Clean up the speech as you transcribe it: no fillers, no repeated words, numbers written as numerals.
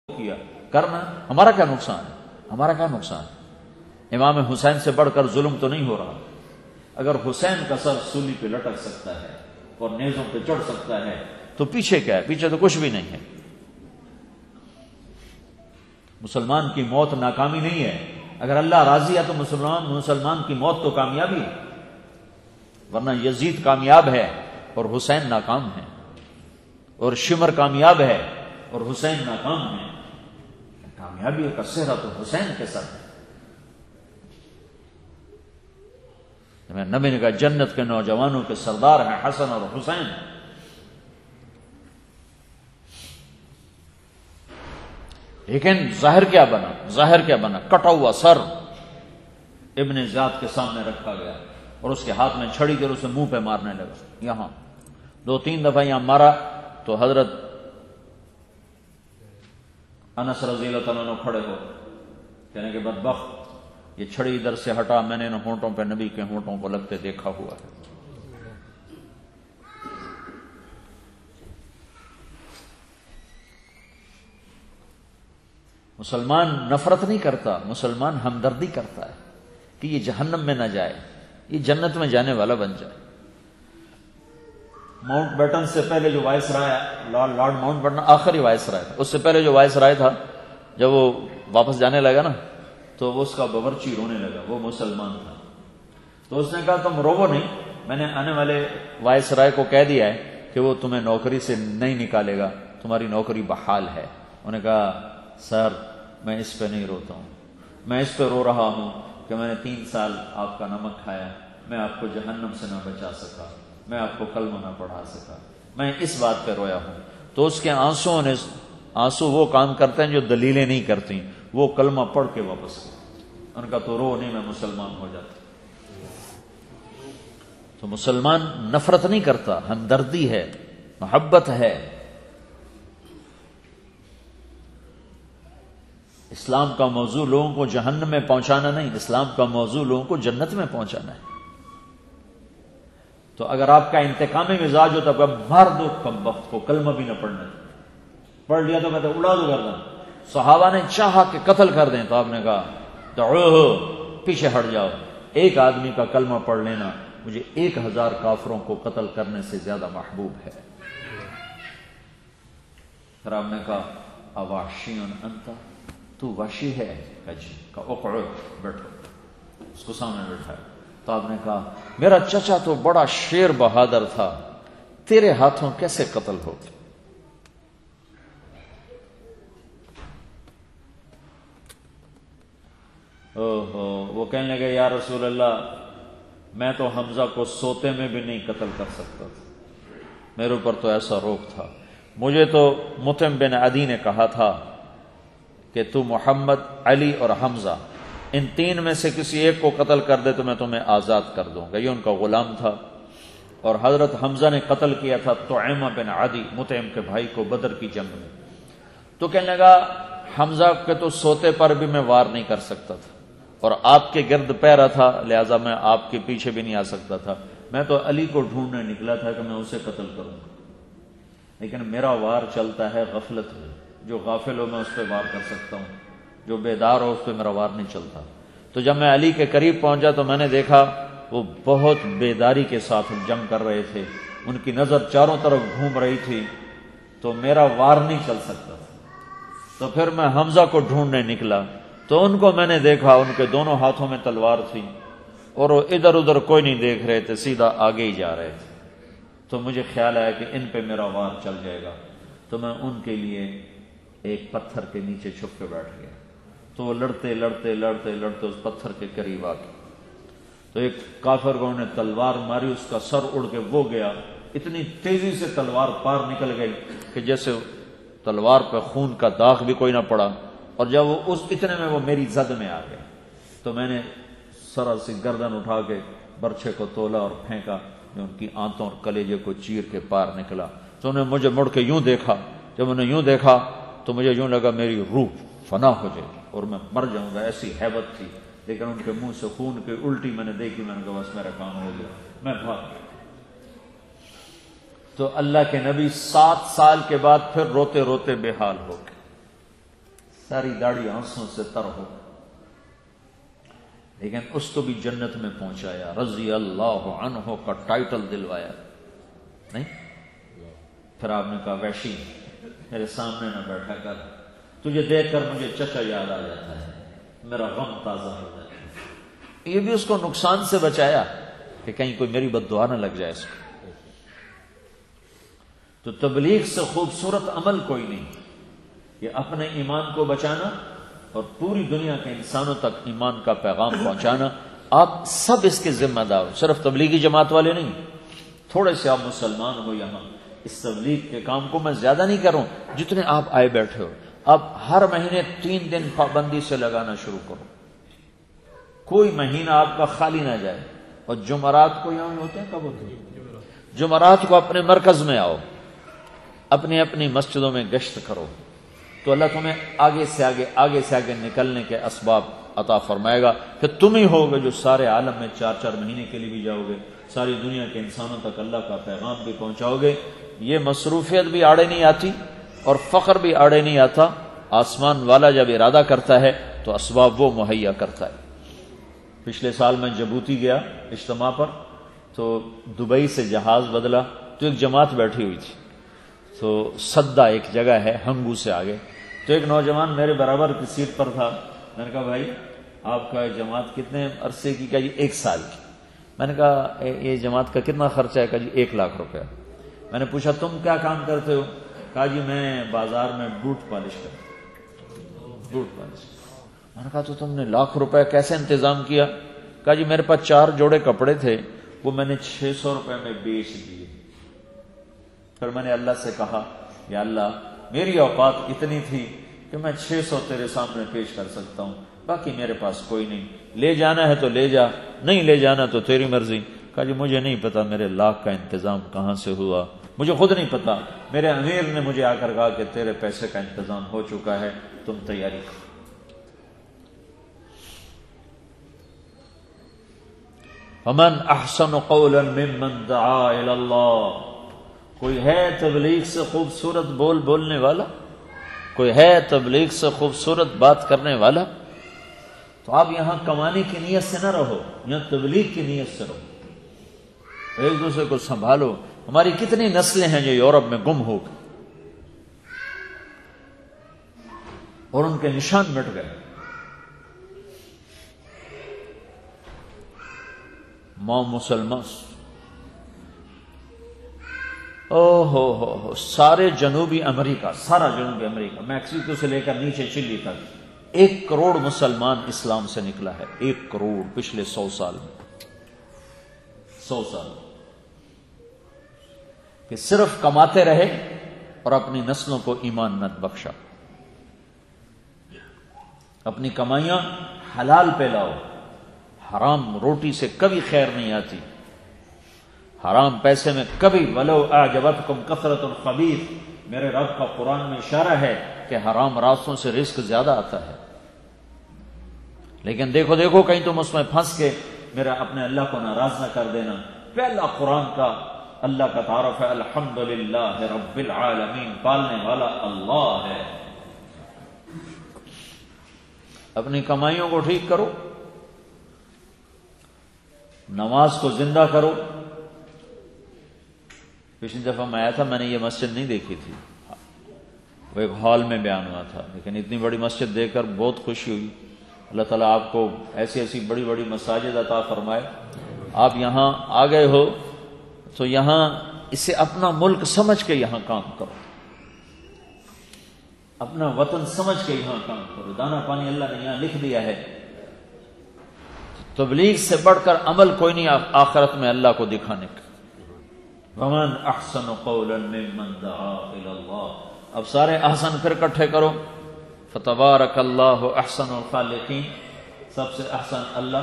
کیا کرنا، ہمارا کیا نقصان ہے؟ ہمارا کیا نقصان ہے؟ امام حسین سے بڑھ کر ظلم تو نہیں ہو رہا۔ اگر حسین کا سر سولی پہ لٹک سکتا ہے اور نیزوں پہ چڑھ سکتا ہے تو پیچھے کیا ہے؟ پیچھے تو کچھ بھی نہیں ہے۔ مسلمان کی موت ناکامی نہیں ہے، اگر اللہ راضی ہے تو مسلمان کی موت تو کامیابی ہے، ورنہ یزید کامیاب ہے اور حسین ناکام ہے، اور شمر کامیاب ہے اور حسین ناکام ہے۔ کامیابی کا سہرا تو حسین کے ساتھ ہے۔ نبی نے کہا جنت کے نوجوانوں کے سردار ہیں حسن اور حسین۔ لیکن ظاہر کیا بنا؟ ظاہر کیا بنا؟ کٹا ہوا سر ابن زیاد کے سامنے رکھا گیا اور اس کے ہاتھ میں چھڑی کر اسے منہ پہ مارنے لگا، یہاں 2-3 دفعہ یہاں مارا تو حضرت انس رضی اللہ تعالیٰ عنہ کھڑے ہو کہنے کہ بدبخت، یہ چھڑی ادھر سے ہٹا، میں نے ان ہونٹوں پہ نبی کے ہونٹوں کو لگتے دیکھا ہوا ہے۔ مسلمان نفرت نہیں کرتا، مسلمان ہمدردی کرتا ہے کہ یہ جہنم میں نہ جائے، یہ جنت میں جانے والا بن جائے۔ ماؤنٹ بیٹن سے پہلے جو وائس رائے، لارڈ ماؤنٹ بیٹن آخری وائس رائے تھا، اس سے پہلے جو وائس رائے تھا جب وہ واپس جانے لگا نا تو وہ اس کا باورچی رونے لگا، وہ مسلمان تھا۔ تو اس نے کہا تم روو نہیں، میں نے آنے والے وائس رائے کو کہہ دیا ہے کہ وہ تمہیں نوکری سے نہیں نکالے گا، تمہاری نوکری بحال ہے۔ انہوں نے کہا سر میں اس پہ نہیں روتا ہوں، میں اس پہ رو رہا ہوں کہ میں نے 3 سال آپ کا نمک کھایا، میں آپ کو جہنم سے نہ بچا سکا، میں آپ کو کلمہ نہ پڑھا سکا، میں اس بات پہ رویا ہوں۔ تو اس کے آنسو وہ کام کرتے ہیں جو دلیلیں نہیں کرتی، وہ کلمہ پڑھ کے واپس گئے۔ ان کا تو رو نہیں، میں مسلمان ہو جاتا۔ تو مسلمان نفرت نہیں کرتا، ہمدردی ہے، محبت ہے۔ اسلام کا موضوع لوگوں کو جہنم میں پہنچانا نہیں، اسلام کا موضوع لوگوں کو جنت میں پہنچانا ہے۔ تو اگر آپ کا انتقامی مزاج ہو تو اب مار دو کم وقت کو، کلمہ بھی نہ پڑھنا، پڑھ لیا تو کہتے اڑا دو گردن۔ صحابہ نے چاہا کہ قتل کر دیں تو آپ نے کہا دعوہ، پیچھے ہٹ جاؤ، ایک آدمی کا کلمہ پڑھ لینا مجھے 1000 کافروں کو قتل کرنے سے زیادہ محبوب ہے۔ پھر آپ نے کہا اواشی انت، تو وحشی ہے؟ کہا جی۔ کہا اقعد، بیٹھو۔ اس کو سامنے بیٹھایا تو آپ نے کہا میرا چچا تو بڑا شیر بہادر تھا، تیرے ہاتھوں کیسے قتل ہو گیا؟ وہ کہنے لگے یا رسول اللہ میں تو حمزہ کو سوتے میں بھی نہیں قتل کر سکتا تھا، میرے اوپر تو ایسا روک تھا، مجھے تو مطعم بن عدی نے کہا تھا کہ تو محمد، علی اور حمزہ ان 3 میں سے کسی ایک کو قتل کر دے تو میں تمہیں آزاد کر دوں گا۔ یہ ان کا غلام تھا، اور حضرت حمزہ نے قتل کیا تھا طعیمہ بن عدی، مطعم کے بھائی کو، بدر کی جنگ میں۔ تو کہنے لگا حمزہ کے تو سوتے پر بھی میں وار نہیں کر سکتا تھا، اور آپ کے گرد پیرا تھا، لہذا میں آپ کے پیچھے بھی نہیں آ سکتا تھا، میں تو علی کو ڈھونڈنے نکلا تھا کہ میں اسے قتل کروں گا، لیکن میرا وار چلتا ہے غفلت میں، جو غافل ہو میں اس پہ وار کر سکتا ہوں، جو بیدار ہو اس پہ میرا وار نہیں چلتا۔ تو جب میں علی کے قریب پہنچا تو میں نے دیکھا وہ بہت بیداری کے ساتھ جنگ کر رہے تھے، ان کی نظر چاروں طرف گھوم رہی تھی، تو میرا وار نہیں چل سکتا تھا۔ تو پھر میں حمزہ کو ڈھونڈنے نکلا تو ان کو میں نے دیکھا، ان کے دونوں ہاتھوں میں تلوار تھی اور وہ ادھر ادھر کوئی نہیں دیکھ رہے تھے، سیدھا آگے ہی جا رہے تھے۔ تو مجھے خیال آیا کہ ان پہ میرا وار چل جائے گا، تو میں ان کے لیے ایک پتھر کے نیچے چھپ کے بیٹھ گیا۔ تو وہ لڑتے لڑتے لڑتے لڑتے اس پتھر کے قریب آ گئے، تو ایک کافر کو انہیں تلوار ماری، اس کا سر اڑ کے وہ گیا، اتنی تیزی سے تلوار پار نکل گئی کہ جیسے تلوار پہ خون کا داغ بھی کوئی نہ پڑا، اور جب وہ اس اتنے میں وہ میری زد میں آ گئے تو میں نے سرا سی گردن اٹھا کے برچھے کو تولا اور پھینکا، جو ان کی آنتوں اور کلیجے کو چیر کے پار نکلا۔ تو انہوں نے مجھے مڑ کے یوں دیکھا، جب انہوں نے یوں دیکھا تو مجھے یوں لگا میری روح فنا ہو جائے گی اور میں مر جاؤں گا، ایسی ہیبت تھی، لیکن ان کے منہ سے خون کی الٹی میں نے دیکھی، میں نے کہا بس میرا کام ہو گیا، میں بھاگ گیا۔ تو اللہ کے نبی 7 سال کے بعد پھر روتے روتے بے حال ہو گئے۔ ساری داڑھی آنسوں سے تر ہو، لیکن اس کو بھی جنت میں پہنچایا، رضی اللہ عنہ کا ٹائٹل دلوایا نہیں۔ پھر آپ نے کہا وحشی میرے سامنے نہ بیٹھا کر، تجھے دیکھ کر مجھے چچا یاد آ جاتا ہے، میرا غم تازہ ہو جاتا ہے۔ یہ بھی اس کو نقصان سے بچایا کہ کہیں کوئی میری بد دعا نہ لگ جائے اس کو۔ تو تبلیغ سے خوبصورت عمل کوئی نہیں، یہ اپنے ایمان کو بچانا اور پوری دنیا کے انسانوں تک ایمان کا پیغام پہنچانا۔ آپ سب اس کے ذمہ دار ہو، صرف تبلیغی جماعت والے نہیں، تھوڑے سے آپ مسلمان ہو یہاں۔ اس تبلیغ کے کام کو میں زیادہ نہیں کروں، جتنے آپ آئے بیٹھے ہو آپ ہر مہینے 3 دن پابندی سے لگانا شروع کرو، کوئی مہینہ آپ کا خالی نہ جائے۔ اور جمعرات کو یہاں ہوتے ہیں، کب ہوتے ہیں؟ جمعرات کو اپنے مرکز میں آؤ، اپنی اپنی مسجدوں میں گشت کرو، تو اللہ تمہیں آگے سے آگے نکلنے کے اسباب عطا فرمائے گا کہ تم ہی ہوگے جو سارے عالم میں 4 مہینے کے لیے بھی جاؤ گے، ساری دنیا کے انسانوں تک اللہ کا پیغام بھی پہنچاؤ گے۔ یہ مصروفیت بھی آڑے نہیں آتی اور فقر بھی آڑے نہیں آتا۔ آسمان والا جب ارادہ کرتا ہے تو اسباب وہ مہیا کرتا ہے۔ پچھلے سال میں جبوتی گیا اجتماع پر، تو دبئی سے جہاز بدلا تو ایک جماعت بیٹھی ہوئی تھی، تو سدا ایک جگہ ہے ہنگو سے آگے، تو ایک نوجوان میرے برابر کی سیٹ پر تھا۔ میں نے کہا بھائی آپ کا جماعت کتنے عرصے کی؟ کہا جی 1 سال کی۔ میں نے کہا یہ جماعت کا کتنا خرچہ ہے؟ کہا جی 1 لاکھ روپیہ۔ میں نے پوچھا تم کیا کام کرتے ہو؟ کہا جی میں بازار میں بوٹ پالش کرتا ہوں، بوٹ پالش۔ میں نے کہا تو تم نے 1 لاکھ روپے کیسے انتظام کیا؟ کہا جی میرے پاس 4 جوڑے کپڑے تھے، وہ میں نے 600 روپے میں بیچ دیے۔ پھر میں نے اللہ سے کہا یا اللہ میری اوقات اتنی تھی کہ میں 600 تیرے سامنے پیش کر سکتا ہوں، باقی میرے پاس کوئی نہیں، لے جانا ہے تو لے جا، نہیں لے جانا تو تیری مرضی۔ کہا جی مجھے نہیں پتا میرے 1 لاکھ کا انتظام کہاں سے ہوا، مجھے خود نہیں پتا، میرے امیر نے مجھے آ کر کہا کہ تیرے پیسے کا انتظام ہو چکا ہے، تم تیاری کرو۔ ومن احسن قولا ممن دعا الی اللہ، کوئی ہے تبلیغ سے خوبصورت بولنے والا؟ کوئی ہے تبلیغ سے خوبصورت بات کرنے والا؟ تو آپ یہاں کمانے کی نیت سے نہ رہو، یہاں تبلیغ کی نیت سے رہو، ایک دوسرے کو سنبھالو۔ ہماری کتنی نسلیں ہیں جو یورپ میں گم ہو گئی اور ان کے نشان مٹ گئے۔ ماں مسلمان، ہو سارے جنوبی امریکہ، سارا جنوبی امریکہ، میکسیکو سے لے کر نیچے چلی تک 1 کروڑ مسلمان اسلام سے نکلا ہے، 1 کروڑ پچھلے 100 سال میں، 100 سال کہ صرف کماتے رہے اور اپنی نسلوں کو ایمان نہ بخشا۔ اپنی کمائیاں حلال پہ لاؤ، حرام روٹی سے کبھی خیر نہیں آتی، حرام پیسے میں کبھی۔ ولو اعجبتکم کثرۃ الخبیث، میرے رب کا قرآن میں اشارہ ہے کہ حرام راستوں سے رزق زیادہ آتا ہے، لیکن دیکھو کہیں تم اس میں پھنس کے میرا اپنے اللہ کو ناراض نہ کر دینا۔ پہلا قرآن کا اللہ کا تعارف ہے الحمدللہ رب العالمین، پالنے والا اللہ ہے۔ اپنی کمائیوں کو ٹھیک کرو، نماز کو زندہ کرو۔ پچھلی دفعہ میں آیا تھا، میں نے یہ مسجد نہیں دیکھی تھی، وہ ایک ہال میں بیان ہوا تھا، لیکن اتنی بڑی مسجد دیکھ کر بہت خوشی ہوئی۔ اللہ تعالیٰ آپ کو ایسی بڑی بڑی مساجد عطا فرمائے۔ آپ یہاں آ گئے ہو تو یہاں اسے اپنا ملک سمجھ کے یہاں کام کرو، اپنا وطن سمجھ کے یہاں کام کرو۔ دانا پانی اللہ نے یہاں لکھ دیا ہے۔ تبلیغ سے بڑھ کر عمل کوئی نہیں آخرت میں اللہ کو دکھانے کا۔ ومن احسن قولا ممن دعا الی اللہ۔ اب سارے احسن پھر اکٹھے کرو۔ فتبارک اللہ احسن الخالقین، سب سے احسن اللہ